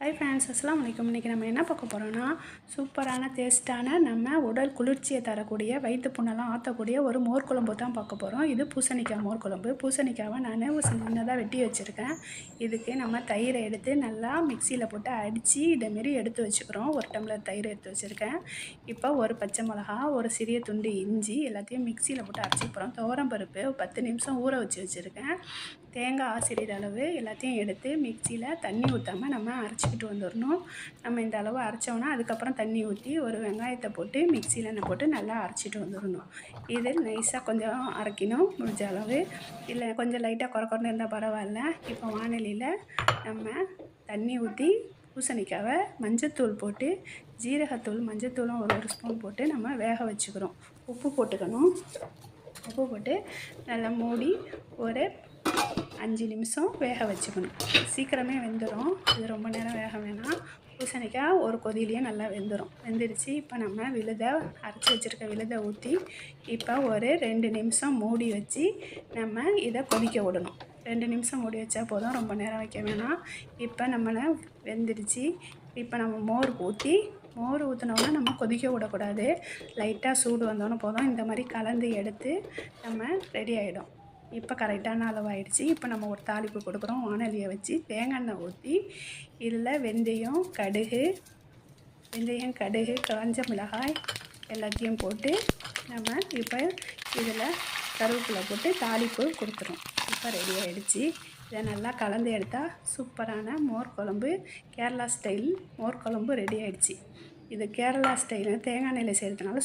Hi friends, அஸ்ஸலாமு அலைக்கும். இன்றைக்கி நம்ம என்ன பார்க்க போகிறோன்னா, சூப்பரான டேஸ்ட்டான நம்ம உடல் குளிர்ச்சியை தரக்கூடிய வயிற்று புண்ணெல்லாம் ஆற்றக்கூடிய ஒரு மோர் குழம்பு தான் பார்க்க போகிறோம். இது பூசணிக்காய் மோர் குழம்பு. பூசணிக்காவை நான் சின்னதாக வெட்டி வச்சுருக்கேன். இதுக்கு நம்ம தயிரை எடுத்து நல்லா மிக்சியில் போட்டு அடித்து இதேமாரி எடுத்து வச்சுக்கிறோம். ஒரு டம்ளர் தயிர் எடுத்து வச்சுருக்கேன். இப்போ ஒரு பச்சை மிளகா, ஒரு சிறிய துண்டு இஞ்சி எல்லாத்தையும் மிக்சியில் போட்டு அரைச்சிக்க போகிறோம். துவரம்பருப்பு 10 நிமிஷம் ஊற வச்சு வச்சுருக்கேன். தேங்காய் சிறிதளவு எல்லாத்தையும் எடுத்து மிக்சியில் தண்ணி ஊற்றாமல் நம்ம அரைச்சிக்கிட்டு வந்துடணும். நம்ம இந்த அளவு அரைச்சோன்னா அதுக்கப்புறம் தண்ணி ஊற்றி ஒரு வெங்காயத்தை போட்டு மிக்சியில் போட்டு நல்லா அரைச்சிட்டு வந்துடணும். இது நைஸாக கொஞ்சம் அரைக்கணும் முடிஞ்ச அளவு. இல்லை கொஞ்சம் லைட்டாக குறன்னு இருந்தால் பரவாயில்ல. இப்போ வானலியில் நம்ம தண்ணி ஊற்றி பூசணிக்காவை மஞ்சத்தூள் போட்டு ஜீரகத்தூள் மஞ்சத்தூளும் ஒரு ஸ்பூன் போட்டு நம்ம வேக வச்சுக்கிறோம். உப்பு போட்டுக்கணும். உப்பு போட்டு நல்லா மூடி ஒரு 5 நிமிஷம் வேக வச்சுக்கணும். சீக்கிரமே வெந்துடும். இது ரொம்ப நேரம் வேக வேணாம். பூசணிக்காய் ஒரு கொதியிலேயே நல்லா வெந்துடுச்சு. இப்போ நம்ம அரைச்சி வச்சுருக்க விழுதை ஊற்றி இப்போ ஒரு 2 நிமிஷம் மூடி வச்சு நம்ம இதை கொதிக்க விடணும். 2 நிமிஷம் மூடி வச்சா போதும், ரொம்ப நேரம் வைக்க வேணாம். இப்போ நம்மளை வெந்துடுச்சு. இப்போ நம்ம மோர் ஊற்றினோன்னா நம்ம கொதிக்க விடக்கூடாது. லைட்டாக சூடு வந்தோன்னே போதும். இந்த மாதிரி கலந்து எடுத்து நம்ம ரெடி ஆகிடும். இப்போ கரெக்டான அளவாகிடுச்சு. இப்போ நம்ம ஒரு தாளிப்பு கொடுக்குறோம். வானலியை வச்சு தேங்காய் எண்ணெய் ஊற்றி இதில் வெந்தயம், கடுகு, காஞ்ச மிளகாய் எல்லாத்தையும் போட்டு நம்ம இப்போ இதில் கருவேப்பிலை போட்டு தாளிப்பு கொடுத்துரும். இப்போ ரெடி ஆகிடுச்சு. இதை நல்லா கலந்து எடுத்தால் சூப்பரான மோர் குழம்பு, கேரளா ஸ்டைல் மோர் குழம்பு ரெடி ஆகிடுச்சு. இது கேரளா ஸ்டைலு தேங்காய் எண்ணெயில் செய்கிறதுனால